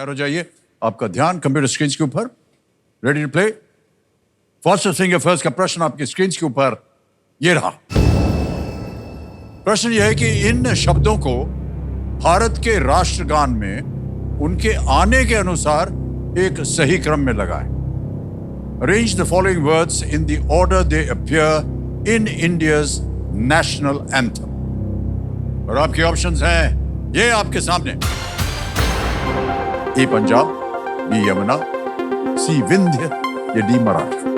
तैयार हो जाइए, आपका ध्यान कंप्यूटर स्क्रीन के ऊपर, ready to play. First singer first का प्रश्न आपकी स्क्रीन के ऊपर ये रहा। प्रश्न यह है कि इन शब्दों को भारत के राष्ट्रगान में उनके आने के अनुसार एक सही क्रम में लगाएं। Arrange the following words in the order they appear in India's national anthem. और आपके ऑप्शंस हैं ये आपके सामने। ए पंजाब, बी यमुना, सी विंध्य, या डी मराठा।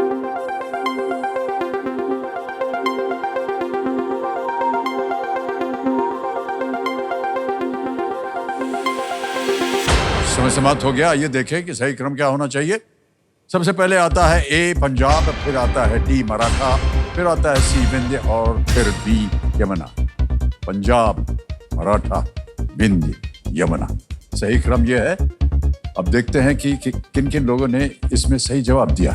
समय समाप्त हो गया। ये देखें कि सही क्रम क्या होना चाहिए। सबसे पहले आता है ए पंजाब, फिर आता है डी मराठा, फिर आता है सी विंध्य और फिर बी यमुना। पंजाब, मराठा, विंध्य, यमुना, सही क्रम यह है। अब देखते हैं कि किन किन लोगों ने इसमें सही जवाब दिया।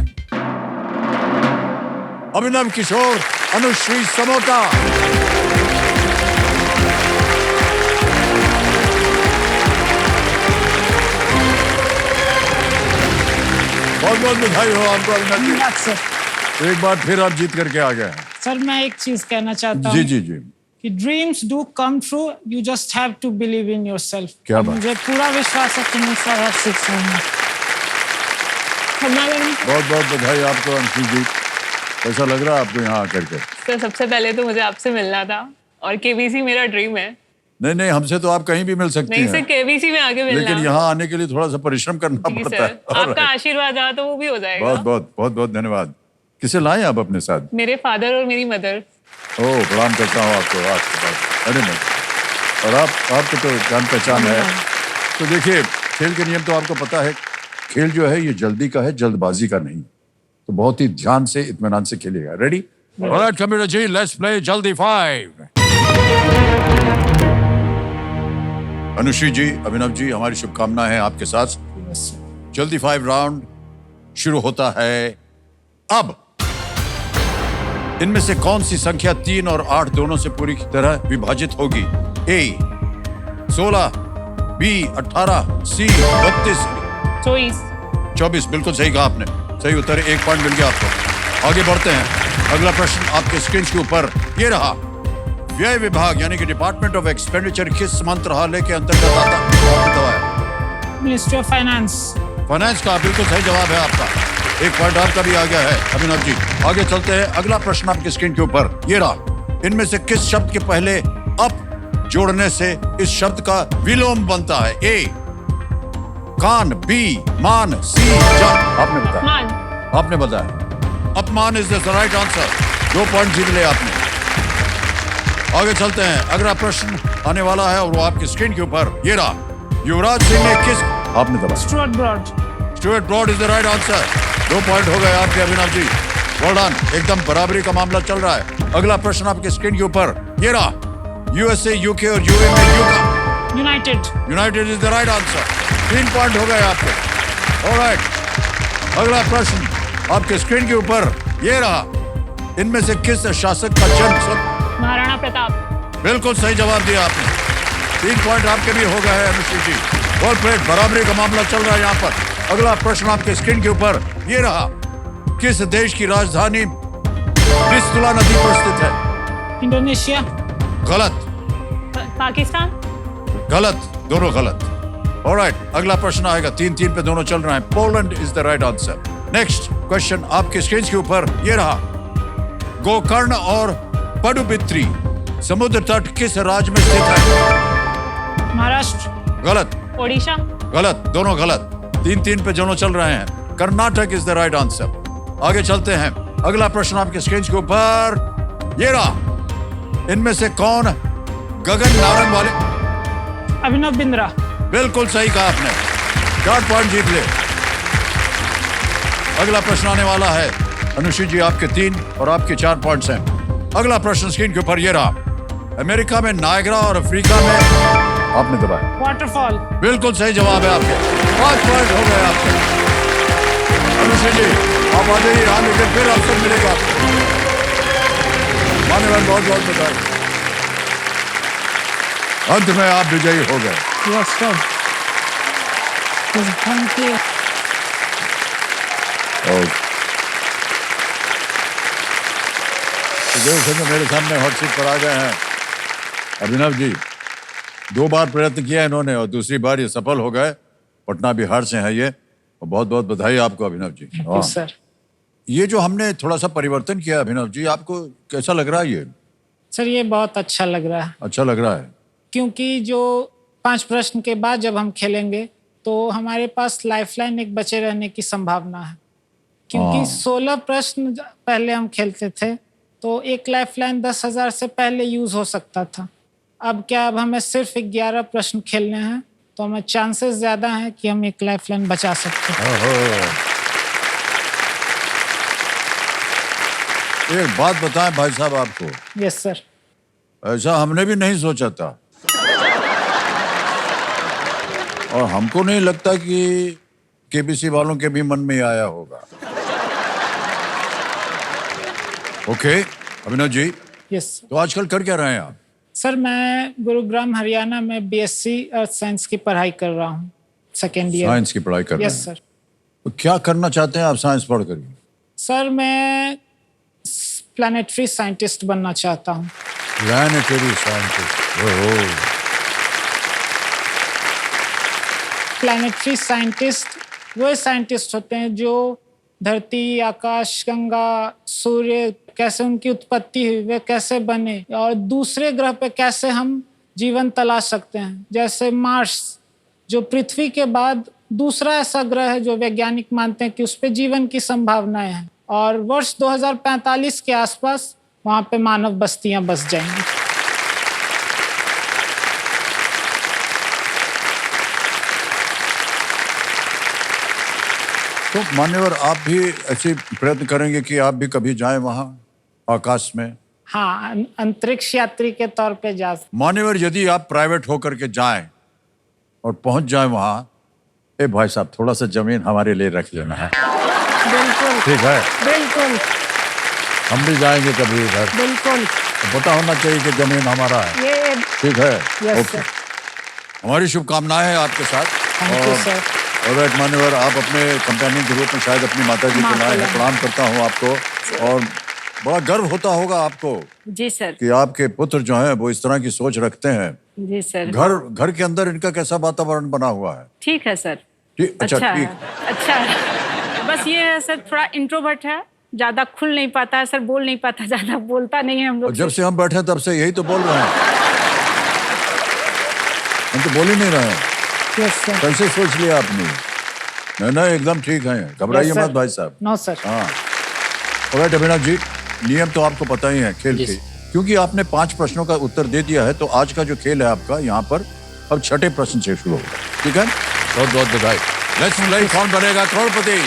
अभिनव किशोर, अनुश्री समोता। बहुत बहुत बधाई हो आपको अभिनव जी। एक बार फिर आप जीत करके आ गए। सर मैं एक चीज कहना चाहता हूँ। जी जी जी। कि dreams do come true, you just have to believe in yourself. क्या बात। मुझे पूरा विश्वास है कि मैं सर हर सीख सकूंगा। बहुत बहुत बधाई आपको अंशु जी। कैसा लग रहा है आपको यहाँ आकर के? सर सबसे पहले तो मुझे आपसे मिलना था और केबीसी मेरा ड्रीम है। नहीं नहीं, हमसे तो आप कहीं भी मिल सकती हैं। नहीं सर, केबीसी में आगे मिलना। लेकिन यहाँ आने के लिए थोड़ा सा परिश्रम करना पड़ता है। आपका आशीर्वाद रहा तो वो भी हो जाएगा। बहुत बहुत बहुत बहुत धन्यवाद। किसे लाए आप अपने साथ? मेरे फादर और मेरी मदर। ओह, प्रणाम करता हूँ आपको। अरे नहीं, और आपको तो जान पहचान है। तो देखिए, खेल के नियम तो आपको पता है। खेल जो है ये जल्दी का है, जल्दबाजी का नहीं। तो बहुत ही ध्यान से, इत्मीनान से खेलिएगा। Ready? All right computer ji, let's play जल्दी 5। अनुश्री जी, अभिनव जी, हमारी शुभकामनाएं हैं आपके साथ। जल्दी 5 राउंड शुरू होता है अब। इनमें से कौन सी संख्या 3 और 8 दोनों से पूरी तरह विभाजित होगी? ए 16, बी 18, सी 32, 24। बिल्कुल सही कहा आपने। सही उत्तर है, 1 पॉइंट मिल गया आपको। आगे बढ़ते हैं। अगला प्रश्न आपके स्क्रीन के ऊपर ये रहा। व्यय विभाग यानी कि डिपार्टमेंट ऑफ एक्सपेंडिचर किस मंत्रालय के अंतर्गत आता है? Ministry of finance. फाइनेंस का बिल्कुल सही जवाब है आपका। 1 पॉइंट आपका भी आ गया है अभिनव जी। आगे चलते हैं। अगला प्रश्न आपके स्क्रीन के ऊपर ये रहा। इनमें से किस शब्द के पहले अप जोड़ने से इस शब्द का विलोम बनता है? ए कान, बी मान, सी जान। आपने बताया। आपने बताया अपमान is the right answer. 2 point जीत ले आपने। आगे चलते हैं। अगला प्रश्न आने वाला है और वो आपकी स्क्रीन के ऊपर ये रहा। युवराज सिंह ने किस, आपने दबा, Stuart Broad. Stuart Broad is the right answer. 2 point हो गए आपके अभिनव जी। Well done. एकदम बराबरी का मामला चल रहा है। अगला प्रश्न आपके स्क्रीन के ऊपर ये रहा। यूएसए, यूके और यूए में यू का United is the right answer. 3 point हो गए आपके। ऑलराइट। अगला प्रश्न आपके स्क्रीन के ऊपर ये रहा। इनमें से किस शासक का जन्म? महाराणा प्रताप। बिल्कुल सही जवाब दिया आपने। 3 पॉइंट आपके भी हो गए हैं अनुश्री जी। Well played. बराबरी का मामला चल रहा है यहाँ पर। अगला प्रश्न आपके स्क्रीन के ऊपर ये रहा। किस देश की राजधानी ब्रिस्टुला नदी पर स्थित है? इंडोनेशिया। गलत। पाकिस्तान। गलत, दोनों गलत। ऑलराइट। अगला प्रश्न आएगा। 3-3 पे दोनों चल रहे हैं। Poland is the right answer. Next question आपके स्क्रीन के ऊपर ये रहा। गोकर्ण और पडुबिद्री समुद्र तट किस राज्य में स्थित है? महाराष्ट्र। गलत। ओडिशा। गलत, दोनों गलत। 3-3 पे दोनों चल रहे हैं। Karnataka is the right answer. आगे चलते हैं। अगला प्रश्न आपके स्क्रीन के ऊपर ये रहा। इनमें से कौन गगन नारंग वाले? अभिनव बिंद्रा। बिल्कुल सही कहा आपने। 4 पॉइंट जीत ले। अगला प्रश्न आने वाला है। अनुश्री जी, आपके 3 और आपके 4 पॉइंट्स हैं। अगला प्रश्न स्क्रीन के ऊपर ये रहा। अमेरिका में नायग्रा और अफ्रीका में, आपने दबाया, वाटरफॉल। बिल्कुल सही जवाब है आपके। 5 पॉइंट हो गए आपके। अनुश्री जी, आप आ जाइए यहाँ, लेकिन फिर अवसर मिलेगा आपको। मान्यवर, बहुत बहुत बधाई। अंत में आप विजयी हो गए। Thank you. और तो जो मेरे सामने हॉट सीट पर आ गए हैं अभिनव जी। 2 बार प्रयत्न किया इन्होंने और दूसरी बार ये सफल हो गए। पटना बिहार से है ये, और बहुत बहुत बधाई आपको अभिनव जी। हाँ। सर ये जो हमने थोड़ा सा परिवर्तन किया अभिनव जी, आपको कैसा लग रहा है ये? सर ये बहुत अच्छा लग रहा है, अच्छा लग रहा है? क्योंकि जो 5 प्रश्न के बाद जब हम खेलेंगे तो हमारे पास लाइफलाइन एक बचे रहने की संभावना है। क्योंकि हाँ। 16 प्रश्न पहले हम खेलते थे तो एक लाइफलाइन 10,000 से पहले यूज हो सकता था। अब क्या, अब हमें सिर्फ 11 प्रश्न खेलने हैं तो हमें चांसेस ज्यादा हैं कि हम एक लाइफलाइन बचा सकते हैं। एक बात बताएं भाई साहब आपको, यस सर। ऐसा हमने भी नहीं सोचा था और हमको नहीं लगता कि केबीसी वालों के भी मन में आया होगा। ओके अभिनव जी, यस सर। तो आजकल कर क्या रहे हैं आप? सर मैं गुरुग्राम हरियाणा में बीएससी अर्थ साइंस की पढ़ाई कर रहा हूँ, सेकेंड ईयर। साइंस की पढ़ाई कर रहे हैं? Yes sir. तो क्या करना चाहते हैं आप साइंस पढ़ कर? सर मैं प्लानिटरी साइंटिस्ट बनना चाहता हूँ। Planetary scientist? ओहो। प्लानिटरी साइंटिस्ट वो साइंटिस्ट होते हैं जो धरती, आकाश, गंगा, सूर्य, कैसे उनकी उत्पत्ति हुई, वे कैसे बने और दूसरे ग्रह पे कैसे हम जीवन तलाश सकते हैं। जैसे मार्स जो पृथ्वी के बाद दूसरा ऐसा ग्रह है जो वैज्ञानिक मानते हैं कि उस पे जीवन की संभावनाएं हैं और वर्ष 2045 के आसपास वहां पे मानव बस्तियां बस जाएंगी। तो मान्यवर आप भी ऐसे प्रयत्न करेंगे कि आप भी कभी जाएं वहां आकाश में? हाँ, अंतरिक्ष यात्री के तौर पे जा। मान्यवर यदि आप प्राइवेट होकर के जाएं और पहुंच जाएं वहां, ए भाई साहब थोड़ा सा जमीन हमारे लिए रख लेना है। बिल्कुल ठीक है, बिल्कुल हम भी जाएंगे कभी इधर। बिल्कुल। तो पता होना चाहिए कि जमीन हमारा है। ये ठीक है? Yes okay. सर। हमारी शुभकामनाएं हैं आपके साथ। Thank you sir. और राइट मान्यवर, आप अपने कंपेनियन के रूप में शायद अपनी माता जी को लाए हैं। प्रणाम करता हूँ आपको और बड़ा गर्व होता होगा आपको जी सर। कि आपके पुत्र जो हैं वो इस तरह की सोच रखते हैं। जी सर। घर के अंदर इनका कैसा वातावरण बना हुआ है? ठीक है सर। ठीक, अच्छा ठीक। अच्छा है। बस ये है सर, थोड़ा इंट्रोवर्ट है, ज्यादा खुल नहीं पाता है सर, बोल नहीं पाता, ज्यादा बोलता नहीं है हम लोग। जब से हम बैठे तब से यही तो बोल रहे हैं, हम तो बोल ही नहीं रहे हैं। Yes sir. कैसे सोच लिया आपने? नहीं एकदम ठीक है, घबराइए मत भाई साहब। No sir. हाँ राइट अभिनव जी, नियम तो आपको पता ही है खेल के, क्योंकि आपने 5 प्रश्नों का उत्तर दे दिया है तो आज का जो खेल है आपका यहाँ पर अब 6ठे प्रश्न से शुरू होगा। ठीक है, बहुत बहुत बधाई। लेट्स प्ले कौन बनेगा करोड़पति।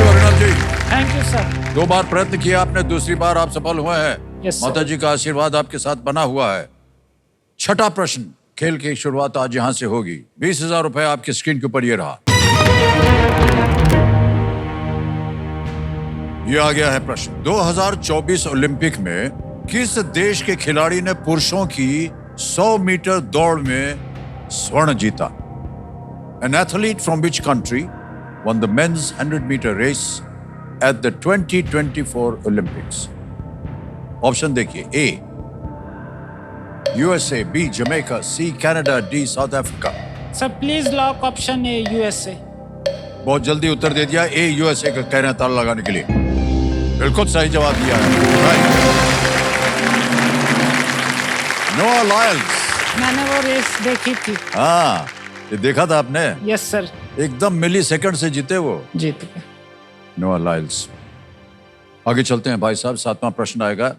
Abhinav ji thank you sir. 2 बार प्रयत्न किया आपने, दूसरी बार आप सफल हुए हैं। Yes, sir. माता जी का आशीर्वाद आपके साथ बना हुआ है। 6ठा प्रश्न, खेल की शुरुआत आज यहाँ से होगी। 20,000 रुपए आपकी स्क्रीन के ऊपर ये रहा। ये आ गया है प्रश्न। 2024 ओलंपिक में किस देश के खिलाड़ी ने पुरुषों की 100 मीटर दौड़ में स्वर्ण जीता? An athlete from which country won the men's 100-meter race at the 2024 Olympics? Option देखिए। A USA, B Jamaica, C Canada, D South Africa। Sir please lock option A USA. बहुत जल्दी उत्तर दे दिया। ए यूएसए का कह रहे हैं ताला लगाने के लिए। बिल्कुल सही जवाब दिया है। नोआ लायल्स। मैंने वो रेस देखी थी। हाँ, ये देखा था आपने? Yes sir. एकदम मिली सेकंड से जीते वो। जीत गए। नोआ लायल्स। आगे चलते हैं भाई साहब, 7वां प्रश्न आएगा।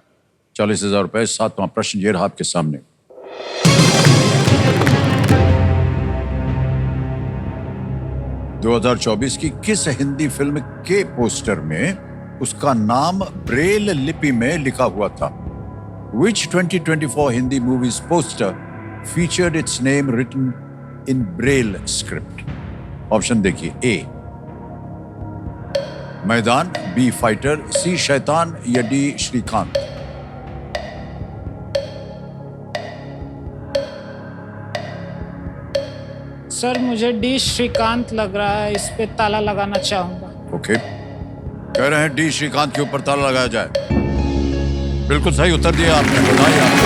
40,000 रुपए। 7वां प्रश्न ये रहा आपके सामने। ...2024 की किस हिंदी फिल्म के पोस्टर में उसका नाम ब्रेल लिपि में लिखा हुआ था? Which 2024 Hindi movie's poster featured its name written in Braille script? Option देखिए। ए मैदान, बी फाइटर, सी शैतान या डी श्रीकांत। सर मुझे डी श्रीकांत लग रहा है, इस पे ताला लगाना चाहूंगा। ओके, कह रहे हैं डी श्रीकांत के ऊपर ताला लगाया जाए। बिल्कुल सही उत्तर दिया आपने, बधाई आपको।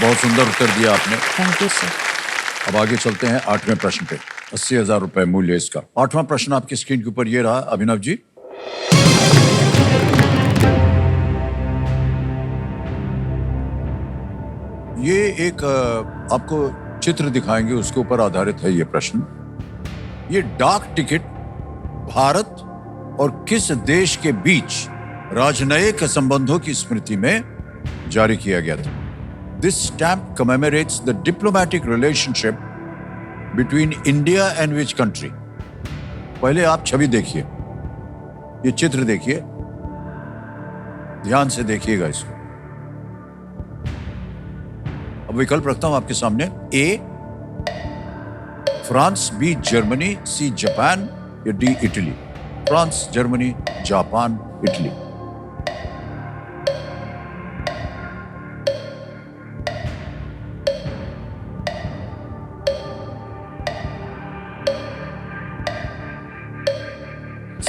बहुत सुंदर उत्तर दिया आपने। Thank you sir. अब आगे चलते हैं 8वें प्रश्न पे। 80,000 रुपए मूल्य इसका। 8वां प्रश्न आपकी स्क्रीन के ऊपर ये रहा, अभिनव जी। ये एक आपको चित्र दिखाएंगे, उसके ऊपर आधारित है ये प्रश्न। ये डाक टिकट भारत और किस देश के बीच राजनयिक संबंधों की स्मृति में जारी किया गया था? This stamp commemorates the diplomatic relationship between India and which country? पहले आप छवि देखिए, ये चित्र देखिए, ध्यान से देखिएगा इसको। अब विकल्प रखता हूं आपके सामने। A France, B Germany, C Japan या D Italy. France, Germany, Japan, Italy.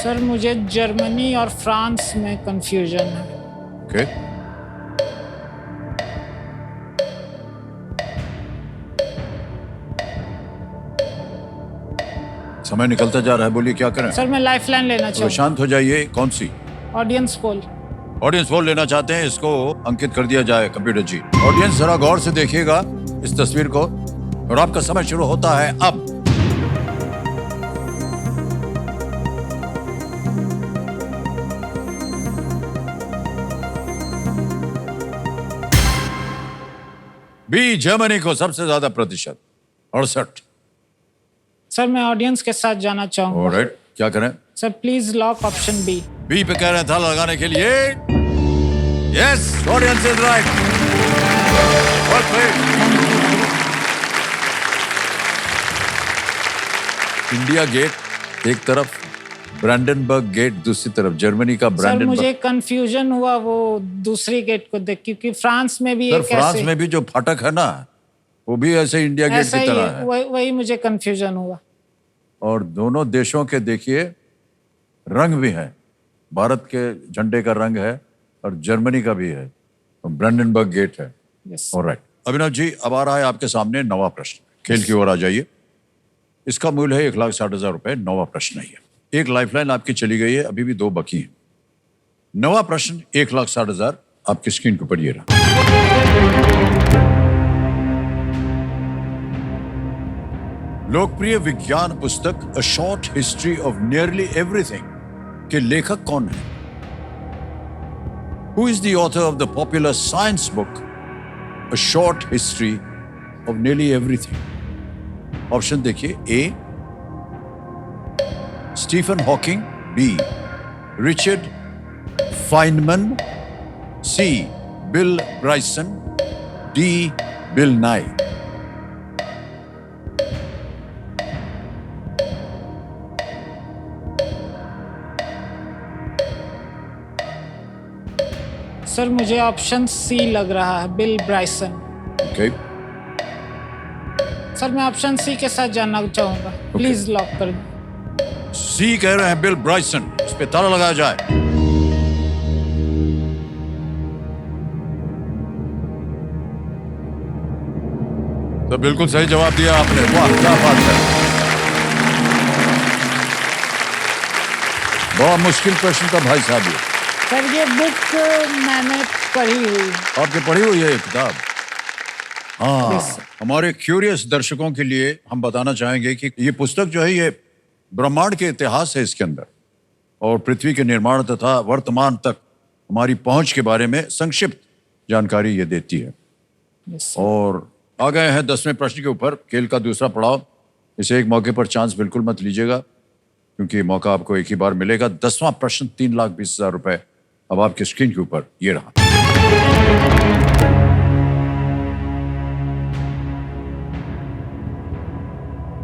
Sir मुझे जर्मनी और फ्रांस में कंफ्यूजन है। ओके, समय निकलता जा रहा है, बोलिए क्या करें? सर मैं लाइफलाइन लेना तो चाहूंगा। शांत हो जाइए। कौन सी? Audience poll. ऑडियंस पोल लेना चाहते हैं? इसको अंकित कर दिया जाए कंप्यूटर जी। ऑडियंस जरा गौर से देखिएगा इस तस्वीर को, और आपका समय शुरू होता है अब। बी जर्मनी को सबसे ज्यादा प्रतिशत, 68। सर मैं ऑडियंस के साथ जाना चाहूंगा। ऑलराइट, क्या करें? Sir please lock option B. B पे कह रहे हैं ताला लगाने के लिए। Yes, audience is right. India Gate एक तरफ, ब्रांडनबर्ग गेट दूसरी तरफ, जर्मनी का सर ब्रांडनबर्ग। मुझे कंफ्यूजन हुआ वो दूसरी गेट को देख, क्योंकि फ्रांस में भी सर एक फ्रांस ऐसे में भी जो फाटक है ना, वो भी ऐसे इंडिया गेट ऐसा की ही तरह है, है। वही मुझे कंफ्यूजन हुआ। और दोनों देशों के देखिए रंग भी है, भारत के झंडे का रंग है और जर्मनी का भी है, ब्रांडनबर्ग गेट है। यस। ऑलराइट, अभिनव जी अब आ रहा है आपके सामने नवा प्रश्न। खेल की ओर आ जाइए। इसका मूल्य है 1,60,000 रुपए। नवा प्रश्न है ये। एक लाइफलाइन आपकी चली गई है, अभी भी 2 बाकी हैं। नवा प्रश्न 1,60,000 आपकी स्क्रीन के ऊपर ये रहा। लोकप्रिय विज्ञान पुस्तक a short history of nearly everything के लेखक कौन है? Who is the author of the popular science book a short history of nearly everything? Option देखिए। ए स्टीफन हॉकिंग, बी रिचर्ड फाइनमन, सी बिल ब्राइसन, डी बिल नाई। सर मुझे ऑप्शन सी लग रहा है, बिल ब्राइसन। ओके, सर मैं ऑप्शन सी के साथ जानना चाहूंगा, प्लीज लॉक कर दो। सी कह रहे हैं बिल ब्राइसन। इस पे ताला लगाया जाए। तो बिल्कुल सही जवाब दिया आपने। वाह, क्या बात है। बहुत मुश्किल प्रश्न था भाई साहब ये। सर ये बुक मैंने पढ़ी हुई। आपने पढ़ी हुई है ये किताब? हाँ। Yes, sir. हमारे क्यूरियस दर्शकों के लिए हम बताना चाहेंगे कि ये पुस्तक जो है ये ब्रह्मांड के इतिहास है इसके अंदर, और पृथ्वी के निर्माण तथा वर्तमान तक हमारी पहुंच के बारे में संक्षिप्त जानकारी ये देती है। Yes, sir. और आ गए हैं 10वें प्रश्न के ऊपर, खेल का दूसरा पड़ाव। इसे एक मौके पर चांस बिल्कुल मत लीजिएगा, क्योंकि मौका आपको एक ही बार मिलेगा। 10वां प्रश्न 3,20,000 रुपए अब आपके स्क्रीन के ऊपर ये रहा।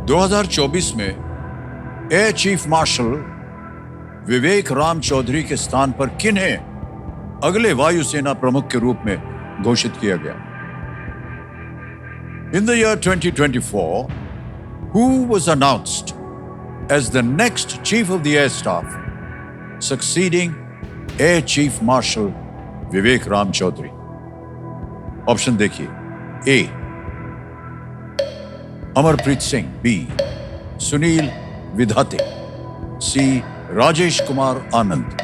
2024 में एयर चीफ मार्शल विवेक राम चौधरी के स्थान पर किन्हें अगले वायुसेना प्रमुख के रूप में घोषित किया गया। In the year 2024, who was announced as the next Chief of the Air Staff, succeeding Air Chief Marshal Vivek Ram Chaudhary? Option देखिए। A Amarpreet Singh, B Sunil Vidhate, C Rajesh Kumar Anand,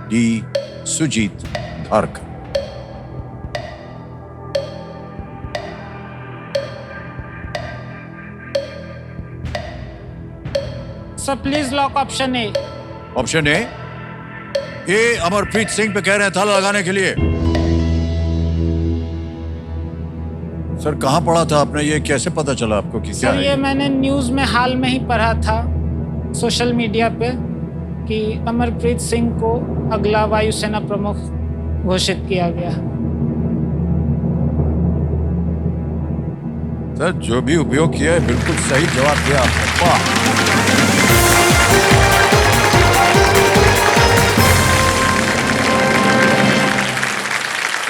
D Sujit Dharkar. Sir please lock option A. Option A Amarpreet Singh पे कह रहे हैं ताला लगाने के लिए। Sir कहां पढ़ा था आपने, ये कैसे पता चला आपको कि क्या सर है? ये मैंने न्यूज में हाल में ही पढ़ा था सोशल मीडिया पे कि अमरप्रीत सिंह को अगला वायुसेना प्रमुख घोषित किया गया। सर जो भी उपयोग किया है बिल्कुल सही जवाब दिया आपने। वाह!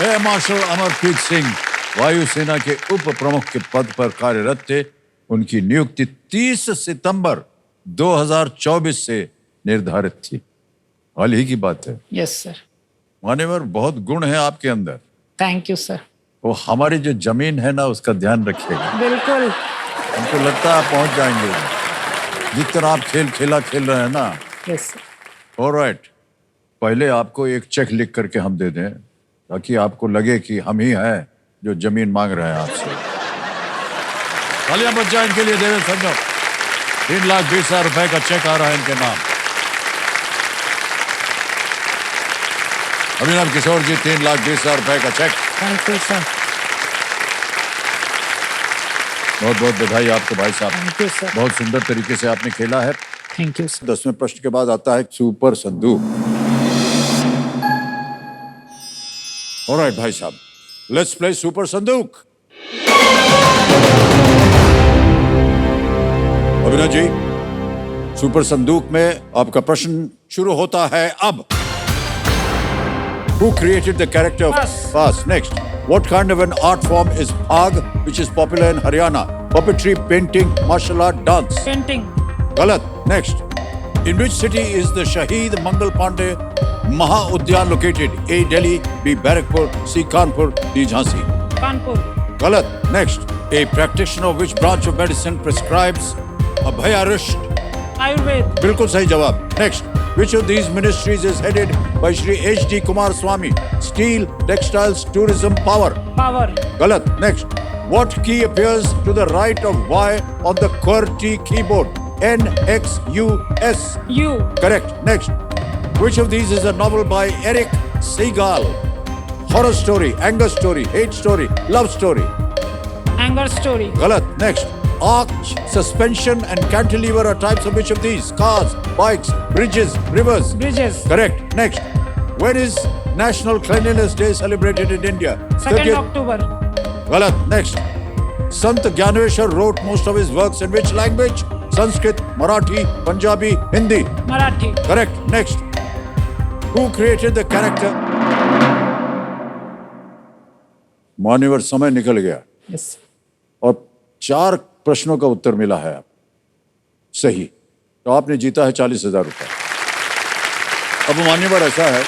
एयर मार्शल अमरप्रीत सिंह वायुसेना के उप प्रमुख के पद पर कार्यरत थे। उनकी नियुक्ति 30 सितंबर 2024 से निर्धारित थी। हाल ही की बात है। Yes sir. मान्यवर, बहुत गुण है आपके अंदर। Thank you sir. वो हमारी जो जमीन है ना, उसका ध्यान रखिएगा। बिल्कुल। हमको लगता है आप पहुंच जाएंगे जिस तरह आप खेल रहे हैं ना। Yes sir. ऑलराइट, पहले आपको एक चेक लिख करके हम दे दें ताकि आपको लगे कि हम ही हैं जो जमीन मांग रहे हैं आपसे। तालियां बच जाए इनके लिए। देवे संजय 3,20,000 रुपए का चेक आ रहा है इनके नाम। अभिनव किशोर जी 3,20,000 रुपए का चेक। Thank you sir. बहुत बहुत बधाई आपको भाई साहब। Thank you sir. बहुत सुंदर तरीके से आपने खेला है। Thank you sir. 10वें प्रश्न के बाद आता है सुपर संदूक। ऑलराइट भाई साहब, लेट्स प्ले सुपर संदूक। अभिनव जी, सुपर संदूक में आपका प्रश्न शुरू होता है अब। Who created the character of Pass? Next. What kind of an art form is Bhag, which is popular in Haryana? Puppetry, painting, martial art, dance. Painting. Galat. Next. In which city is the Shahid Mangal Pandey Maha Udyan located? A. Delhi, B. Barakpur, C. Kanpur, D. Jhansi. Kanpur. Galat. Next. A practitioner of which branch of medicine prescribes Abhayarush? Ayurveda. बिल्कुल सही जवाब। Next. Which of these ministries is headed by Shri H.D. Kumar Swamy? Steel, textiles, tourism, power. Power. Galat. Next. What key appears to the right of Y on the QWERTY keyboard? N, X, U, S. You. Correct. Next. Which of these is a novel by Eric Segal? Horror story, anger story, hate story, love story. Anger story. Galat. Next. Arch, suspension and cantilever are types of which of these? Cars, bikes, bridges, rivers. Bridges. Correct. Next. When is National Cleanliness Day celebrated in India? 2 October. Galat. Next. Sant Gyaneshwar wrote most of his works in which language? Sanskrit, Marathi, Punjabi, Hindi. Marathi. Correct. Next. Who created the character? मान्यवर, समय निकल गया yes. और 4 प्रश्नों का उत्तर मिला है आप सही, तो आपने जीता है 40,000 रुपए। अब मान्यवर ऐसा है,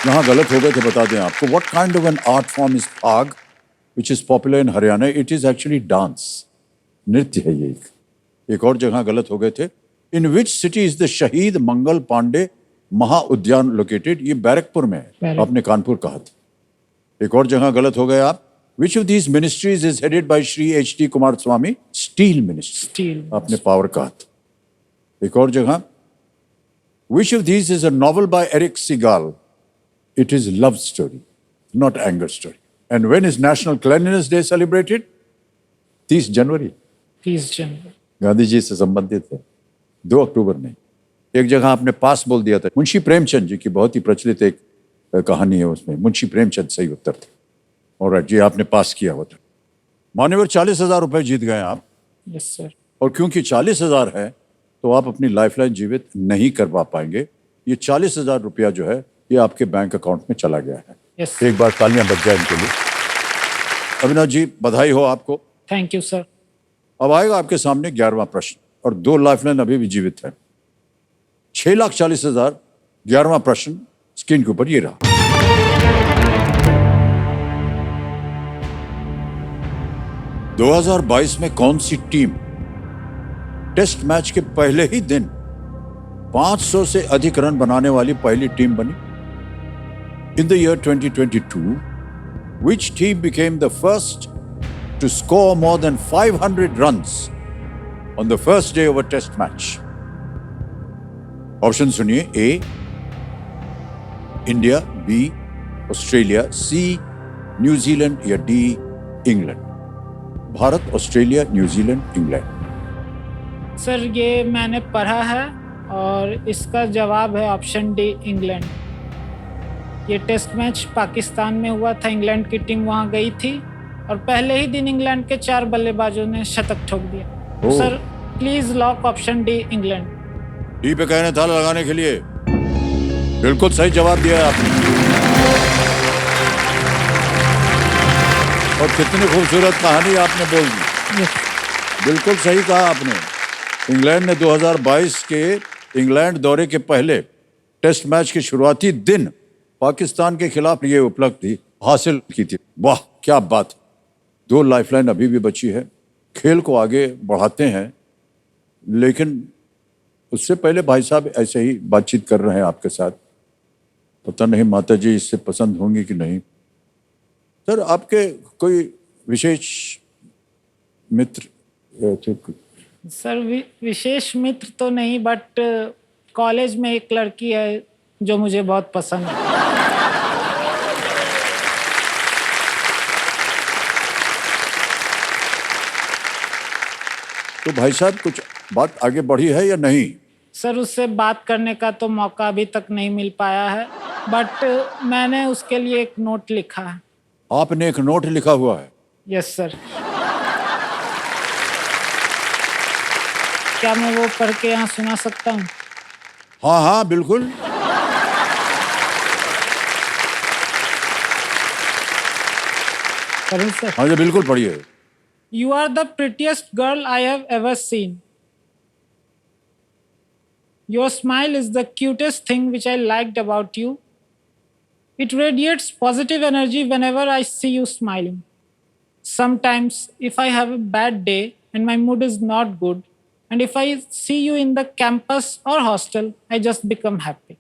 यहाँ गलत हो गए थे बता दें आपको। What kind of an art form is Phag which is popular in Haryana? It is actually dance, नृत्य है ये। एक और जगह गलत हो गए थे। इन विच सिटी इज द शहीद मंगल पांडे महा उद्यान लोकेटेड? ये बैरकपुर में है, आपने कानपुर कहा था। एक और जगह गलत हो गए आप। Which of these ministries is headed by Shri H.D. Kumaraswamy? Steel ministry, steel. आपने पावर कहा था। एक और जगह, which of these is a novel by Erich Segal? It is Love Story, not anger story. And when is National Cleanliness Day celebrated? 30 जनवरी। 30 जनवरी। गांधी जी से संबंधित है, 2 अक्टूबर नहीं। एक जगह आपने पास बोल दिया था। मुंशी प्रेमचंद जी की बहुत ही प्रचलित एक कहानी है, उसमें मुंशी प्रेमचंद सही उत्तर थे। और जी आपने पास किया हुआ था। मान्यवर, 40,000 रुपए जीत गए आप। Yes sir. और क्योंकि 40,000 है तो आप अपनी लाइफलाइन जीवित नहीं करवा पाएंगे। ये 40,000 रुपया जो है ये आपके बैंक अकाउंट में चला गया है। यस, एक बार तालियां बज जाए इनके लिए। अविनाश जी, बधाई हो आपको। Thank you sir. अब आएगा आपके सामने 11वां प्रश्न और 2 लाइफलाइन अभी भी जीवित है। 6,40,000, 11वां प्रश्न स्क्रीन के ऊपर ये रहा। ...2022 में कौन सी टीम टेस्ट मैच के पहले ही दिन 500 से अधिक रन बनाने वाली पहली टीम बनी? In the year 2022, which team became the first to score more than 500 runs on the first day of a test match? Option सुनिए। ए इंडिया, बी ऑस्ट्रेलिया, सी न्यूजीलैंड या D England. Bharat, Australia, New Zealand, England. Sir ये मैंने पढ़ा है और इसका जवाब है ऑप्शन डी, इंग्लैंड। ये टेस्ट मैच पाकिस्तान में हुआ था, इंग्लैंड की टीम वहां गई थी और पहले ही दिन इंग्लैंड के 4 बल्लेबाजों ने शतक ठोक दिया। Sir please lock option D, England. D पे कहने ताला लगाने के लिए बिल्कुल सही जवाब दिया है आपने। और कितनी खूबसूरत कहानी आपने बोल दी। बिल्कुल सही कहा आपने। इंग्लैंड ने 2022 के इंग्लैंड दौरे के पहले टेस्ट मैच के शुरुआती दिन पाकिस्तान के खिलाफ ये उपलब्धि हासिल की थी। वाह क्या बात। 2 लाइफलाइन अभी भी बची है। खेल को आगे बढ़ाते हैं, लेकिन उससे पहले भाई साहब ऐसे ही बातचीत कर रहे हैं आपके साथ। पता नहीं माता जी इससे पसंद होंगी कि नहीं। सर आपके कोई विशेष मित्र थे? सर विशेष मित्र तो नहीं, बट कॉलेज में एक लड़की है जो मुझे बहुत पसंद है। तो भाई साहब कुछ बात आगे बढ़ी है या नहीं? सर उससे बात करने का तो मौका अभी तक नहीं मिल पाया है, बट मैंने उसके लिए एक नोट लिखा है। आपने एक नोट लिखा हुआ है? Yes sir. क्या मैं वो पढ़ के यहाँ सुना सकता हूँ? हाँ हाँ बिल्कुल। करूँ सर? हाँ जी बिल्कुल पढ़िए। You are the prettiest girl I have ever seen. Your smile is the cutest thing which I liked about you. It radiates positive energy whenever I see you smiling. Sometimes, if I have a bad day and my mood is not good, and if I see you in the campus or hostel, I just become happy.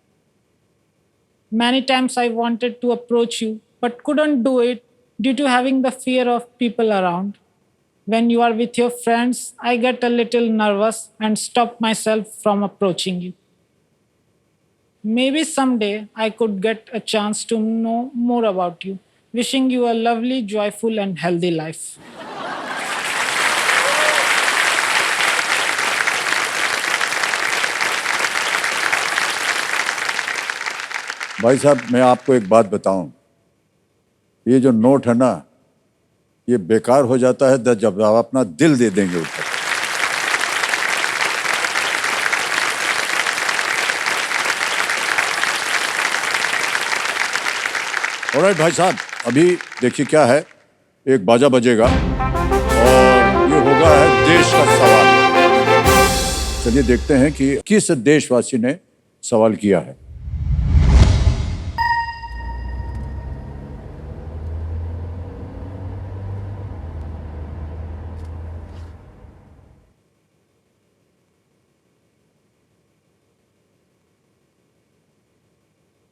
Many times I wanted to approach you, but couldn't do it due to having the fear of people around. When you are with your friends, I get a little nervous and stop myself from approaching you. Maybe someday I could get a chance to know more about you. Wishing you a lovely, joyful, and healthy life. भाई साहब मैं आपको एक बात बताऊं, ये जो note है ना, ये बेकार हो जाता है जब आप अपना दिल दे देंगे ऊपर। ऑलराइट भाई साहब, अभी देखिए क्या है, एक बाजा बजेगा और ये होगा है देश का सवाल। चलिए देखते हैं कि किस देशवासी ने सवाल किया है।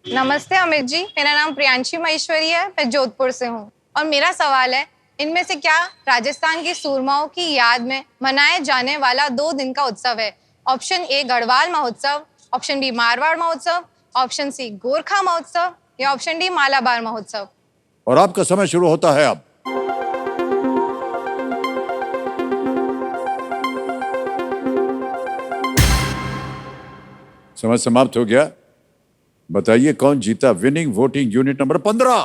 नमस्ते अमित जी, मेरा नाम प्रियांशी महेश्वरी है। मैं जोधपुर से हूँ और मेरा सवाल है, इनमें से क्या राजस्थान की सूरमाओं की याद में मनाए जाने वाला 2 दिन का उत्सव है? ऑप्शन ए गढ़वाल महोत्सव, ऑप्शन बी मारवाड़ महोत्सव, ऑप्शन सी गोरखा महोत्सव या ऑप्शन डी मालाबार महोत्सव। और आपका समय शुरू होता है अब। समय समाप्त हो गया। बताइए कौन जीता विनिंग वोटिंग यूनिट नंबर 15?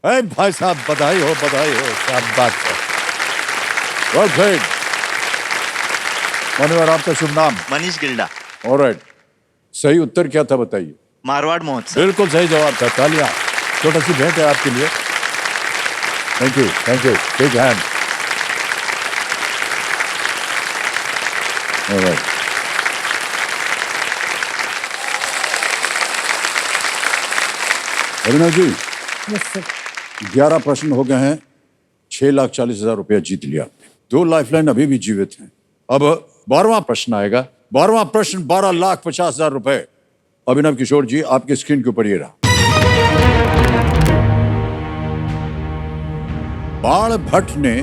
भाई साहब बधाई हो, बधाई हो, क्या बात है। Well played. मान्यवर आपका शुभ नाम? मनीष गिल्डा। ऑलराइट, सही उत्तर क्या था बताइए? मारवाड़ महोत्सव। बिल्कुल सही जवाब था, तालियां। छोटा सी भेंट है आपके लिए। Thank you, take hand. Abhinav ji, yes sir. 11 प्रश्न हो गए हैं, 6,40,000 रुपया जीत लिया आपने। 2 लाइफलाइन अभी भी जीवित हैं। अब 12वां प्रश्न आएगा। 12वां प्रश्न 12,50,000 रुपए। अभिनव किशोर जी, आपकी स्क्रीन के ऊपर ये रहा। बाण भट्ट ने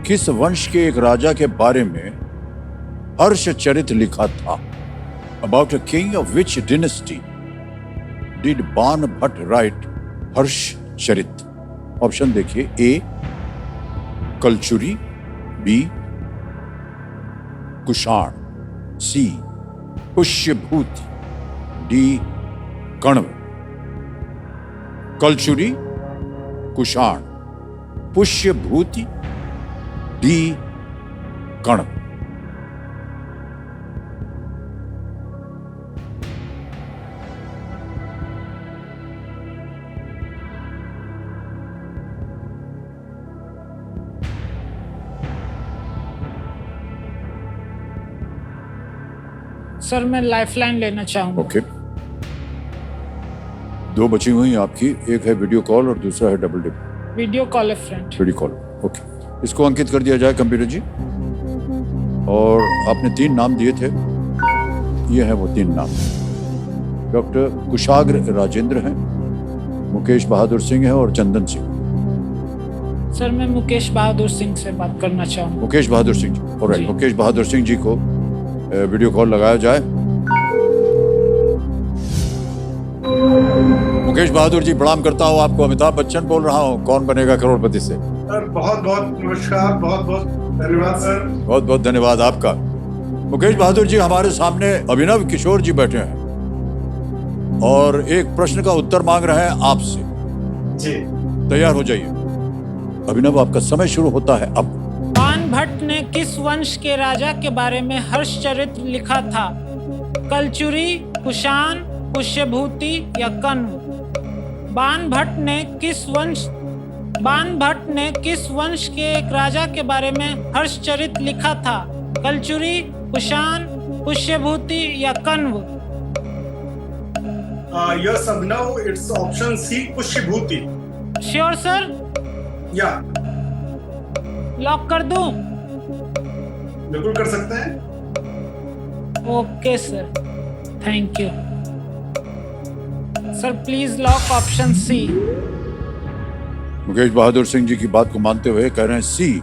किस वंश के एक राजा के बारे में हर्षचरित लिखा था? About a king of which dynasty did Bana Bhatta write Harshacharita? Option देखिए। A Kalachuri, B Kushan, C Pushyabhuti, D Kanva. Kalachuri, Kushan, Pushyabhuti, D Kanva. Sir मैं लाइफलाइन लेना चाहूंगा। ओके, 2 बची हुई हैं आपकी। एक है वीडियो कॉल और दूसरा है डबल डिप। वीडियो कॉल है फ्रेंड। Video call, okay. इसको अंकित कर दिया जाए कंप्यूटर जी। और आपने 3 नाम दिए थे, ये हैं वो 3 नाम। डॉक्टर कुशाग्र राजेंद्र हैं, मुकेश बहादुर सिंह हैं और चंदन सिंह। सर मैं मुकेश बहादुर सिंह से बात करना चाहूंगा। मुकेश बहादुर सिंह जी, ऑलराइट। जी। मुकेश बहादुर सिंह जी को वीडियो कॉल लगाया जाए। मुकेश बहादुर जी, प्रणाम करता हूँ आपको। अमिताभ बच्चन बोल रहा हूँ, कौन बनेगा करोड़पति से। सर बहुत बहुत नमस्कार, बहुत बहुत धन्यवाद सर। बहुत बहुत धन्यवाद आपका। मुकेश बहादुर जी, हमारे सामने अभिनव किशोर जी बैठे हैं और एक प्रश्न का उत्तर मांग रहे हैं आपसे। जी तैयार हो जाइए। अभिनव, आपका समय शुरू होता है अब। बाण भट्ट ने किस वंश के राजा के बारे में हर्षचरित लिखा था? कलचुरी, कुषाण, पुष्यभूति या कण्व? बाण भट्ट ने किस वंश के एक राजा के बारे में हर्षचरित लिखा था? कलचुरी, कुषाण, पुष्यभूति या Kanva? Yes Abhinav, it's option C Pushyabhuti. Sure sir? या लॉक कर दूं? बिल्कुल कर सकते हैं। Okay sir, thank you sir. Please lock option C. Mukesh Bahadur Singh ji की बात को मानते हुए कह रहे हैं सी,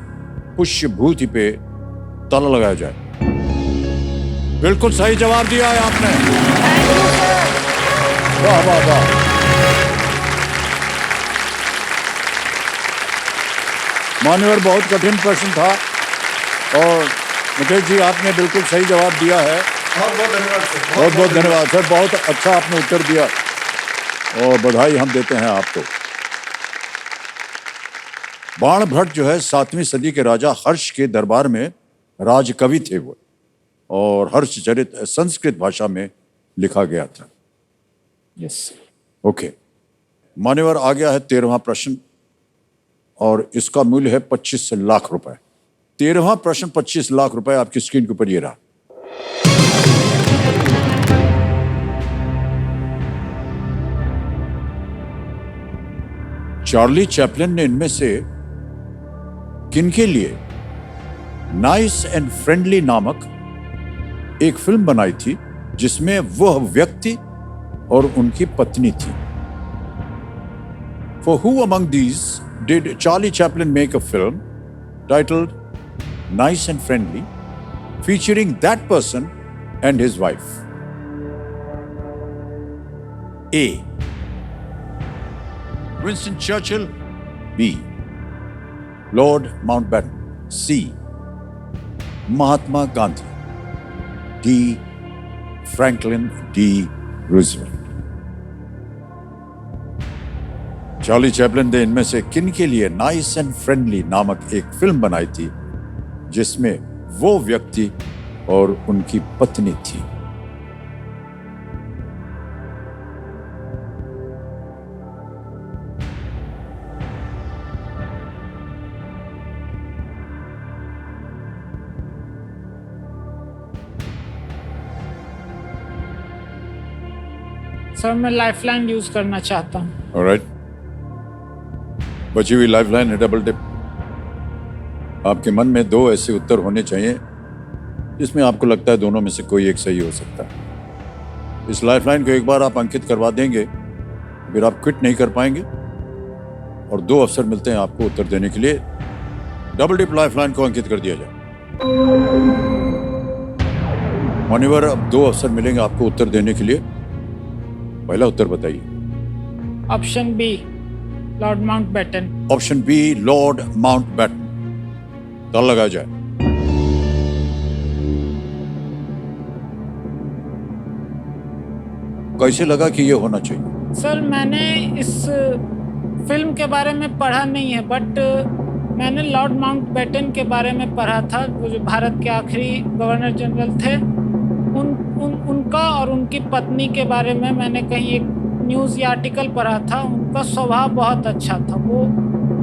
पुष्यभूति पे ताला लगाया जाए। बिल्कुल सही जवाब दिया है आपने। वाह वाह वाह। मान्यवर, बहुत कठिन प्रश्न था और मुकेश जी आपने बिल्कुल सही जवाब दिया है। बहुत बहुत धन्यवाद सर। बहुत बहुत धन्यवाद सर, बहुत अच्छा आपने उत्तर दिया और बधाई हम देते हैं आपको। बाण भट्ट जो है 7वीं सदी के राजा हर्ष के दरबार में राजकवि थे वो, और हर्षचरित संस्कृत भाषा में लिखा गया था। यस। ओके, मान्यवर, आ गया है 13वां प्रश्न और इसका मूल्य है 25 लाख रुपए। 13वां प्रश्न 25 लाख रुपए आपकी स्क्रीन के ऊपर ये रहा। चार्ली चैपलिन ने इनमें से किनके लिए नाइस एंड फ्रेंडली नामक एक फिल्म बनाई थी जिसमें वह व्यक्ति और उनकी पत्नी थी? For who among these did Charlie Chaplin make a film titled Nice and Friendly, featuring that person and his wife? A. Winston Churchill. B. Lord Mountbatten. C. Mahatma Gandhi. D. Franklin D. Roosevelt. Charlie Chaplin ने इनमें से किन के लिए nice and friendly नामक एक film बनाई थी जिसमें वो व्यक्ति और उनकी पत्नी थी? सर मैं लाइफलाइन यूज करना चाहता हूँ। ऑलराइट, बची हुई लाइफलाइन है डबल टिप। आपके मन में दो ऐसे उत्तर होने चाहिए जिसमें आपको लगता है दोनों में से कोई एक सही हो सकता है। इस लाइफलाइन को एक बार आप अंकित करवा देंगे, फिर आप क्विट नहीं कर पाएंगे और दो अवसर मिलते हैं आपको उत्तर देने के लिए। डबल टिप लाइफलाइन को अंकित कर दिया जाए। मान्यवर, अब दो अवसर मिलेंगे आपको उत्तर देने के लिए। पहला उत्तर बताइए। Option B, Lord Mountbatten. Option B, Lord Mountbatten. ताला लगाया जाए। कैसे लगा कि ये होना चाहिए? सर मैंने इस फिल्म के बारे में पढ़ा नहीं है, बट मैंने लॉर्ड माउंटबेटन के बारे में पढ़ा था, वो जो भारत के आखिरी गवर्नर जनरल थे। उनका और उनकी पत्नी के बारे में मैंने कहीं एक न्यूज़ या आर्टिकल पढ़ा था। उनका स्वभाव बहुत अच्छा था वो,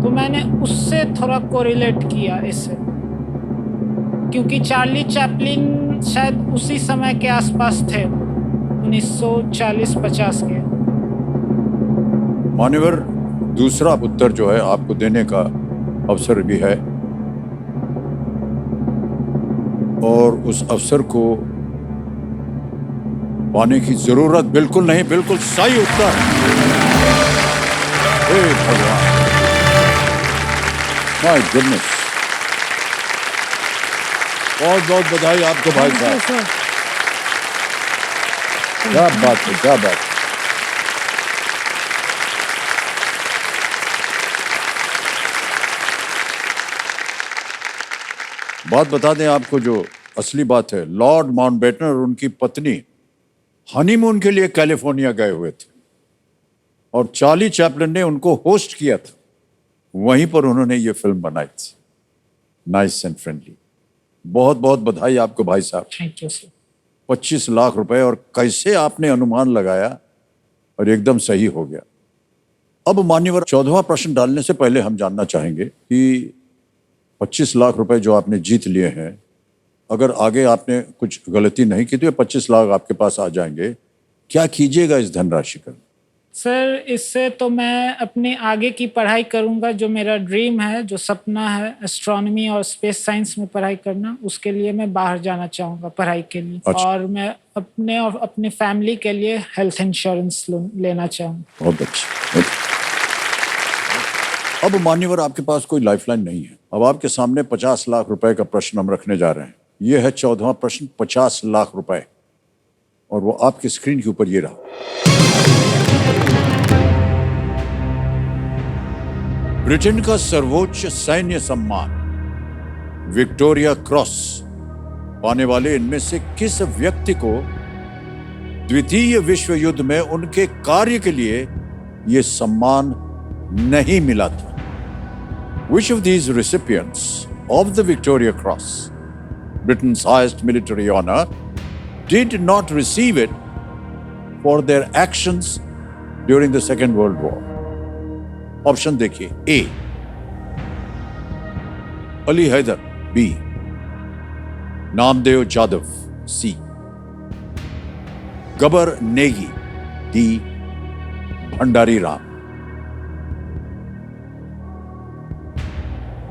तो मैंने उससे थोड़ा कोरिलेट किया इससे, क्योंकि चार्ली चैपलिन शायद उसी समय के आसपास थे, 1940-50 के। मान्यवर, दूसरा उत्तर जो है आपको देने का अवसर भी है और उस अवसर को पाने की जरूरत बिल्कुल नहीं, बिल्कुल सही उत्तर। हे भगवान, माय गुडनेस। बहुत बहुत बधाई आपको भाई साहब। क्या बात है, क्या बात है। बात बता दें आपको, जो असली बात है, लॉर्ड माउंटबेटन और उनकी पत्नी हनीमून के लिए कैलिफोर्निया गए हुए थे और चार्ली चैपलिन ने उनको होस्ट किया था। वहीं पर उन्होंने ये फिल्म बनाई थी, नाइस एंड फ्रेंडली। बहुत बहुत बधाई आपको भाई साहब। Thank you sir. 25 लाख रुपए, और कैसे आपने अनुमान लगाया और एकदम सही हो गया। अब मान्यवर, 14वां प्रश्न डालने से पहले हम जानना चाहेंगे कि 25 लाख रुपए जो आपने जीत लिए हैं, अगर आगे आपने कुछ गलती नहीं की तो ये 25 लाख आपके पास आ जाएंगे। क्या कीजिएगा इस धनराशि का? सर इससे तो मैं अपनी आगे की पढ़ाई करूंगा, जो मेरा ड्रीम है, जो सपना है, एस्ट्रोनॉमी और स्पेस साइंस में पढ़ाई करना। उसके लिए मैं बाहर जाना चाहूँगा पढ़ाई के लिए। अच्छा। और मैं अपने और अपनी फैमिली के लिए हेल्थ इंश्योरेंस लेना चाहूँगा। बहुत अच्छा। अब मान्यवर, आपके पास कोई लाइफलाइन नहीं है। अब आपके सामने 50 लाख रुपए का प्रश्न हम रखने जा रहे हैं। यह है 14वां प्रश्न, 50 लाख रुपए, और वो आपकी स्क्रीन के ऊपर ये रहा। ब्रिटेन का सर्वोच्च सैन्य सम्मान विक्टोरिया क्रॉस पाने वाले इनमें से किस व्यक्ति को द्वितीय विश्व युद्ध में उनके कार्य के लिए यह सम्मान नहीं मिला था? Which of these recipients of the Victoria Cross, Britain's highest military honor, did not receive it for their actions during the Second World War? Option देखिए। ए, Ali Haider. B, Namdev Jadhav. C, Gabar Negi. D, Bhandari Ram.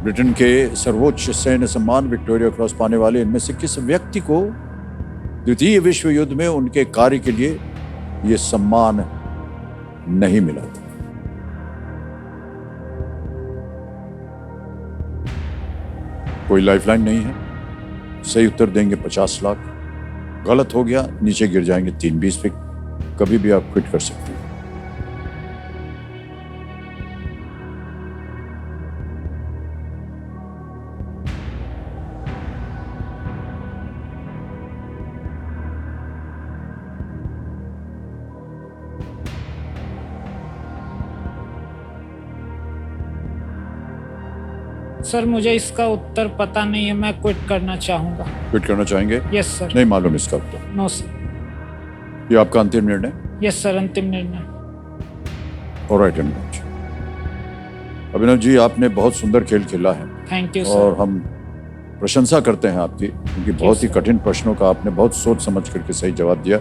Britain के सर्वोच्च सैन्य सम्मान विक्टोरिया क्रॉस पाने वाले इनमें से किस व्यक्ति को द्वितीय विश्व युद्ध में उनके कार्य के लिए यह सम्मान नहीं मिला था? कोई लाइफलाइन नहीं है। सही उत्तर देंगे 50 लाख, गलत हो गया नीचे गिर जाएंगे 3-20 पे। कभी भी आप क्विट कर सकते हैं। सर मुझे इसका उत्तर पता नहीं है, मैं क्विट करना चाहूँगा। क्विट करना चाहेंगे? Yes sir. नहीं मालूम इसका उत्तर? No sir. ये आपका अंतिम निर्णय? यस सर, अंतिम निर्णय। ऑलराइट अभिनव। अभिनव जी, आपने बहुत सुंदर खेल खेला है। थैंक यू और सर। हम प्रशंसा करते हैं आपकी, क्योंकि बहुत ही कठिन प्रश्नों का आपने बहुत सोच समझ करके सही जवाब दिया।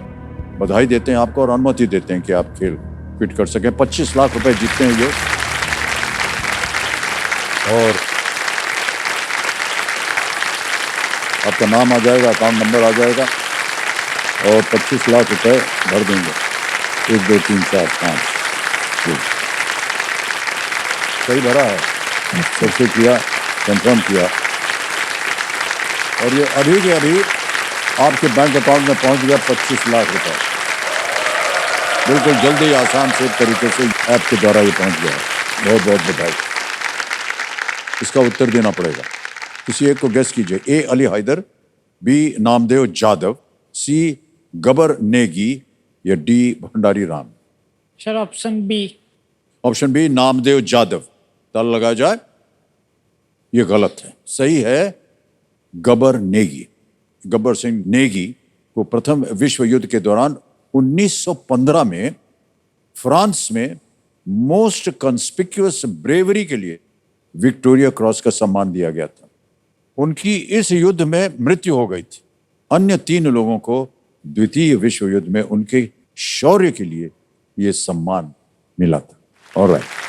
बधाई देते हैं आपको और अनुमति देते हैं कि आप खेल फिट कर सकें। 25 लाख रुपए जीतते हैं ये, और आपका नाम आ जाएगा, अकाउंट नंबर आ जाएगा और 25 लाख रुपए भर देंगे। 1 2 3 4 5 सही भरा है, सबसे किया, कंफर्म किया, और ये अभी के अभी आपके बैंक अकाउंट में पहुंच गया 25 लाख रुपए। बिल्कुल जल्दी, आसान से तरीके से ऐप के द्वारा ये पहुंच गया है। बहुत बहुत बधाई। इसका उत्तर देना पड़ेगा, किसी एक को गेस कीजिए। A Ali Haider, B Namdev Jadhav, C Gabar Negi, या D Bhandari Ram. Sir option B. Option B Namdev Jadhav. ताला लगाया जाए। ये गलत है, सही है गबर नेगी। गब्बर सिंह नेगी को प्रथम विश्व युद्ध के दौरान 1915 में फ्रांस में मोस्ट कंस्पिक्यूअस ब्रेवरी के लिए विक्टोरिया क्रॉस का सम्मान दिया गया था। उनकी इस युद्ध में मृत्यु हो गई थी। अन्य 3 लोगों को द्वितीय विश्व युद्ध में उनके शौर्य के लिए यह सम्मान मिला था। ऑलराइट।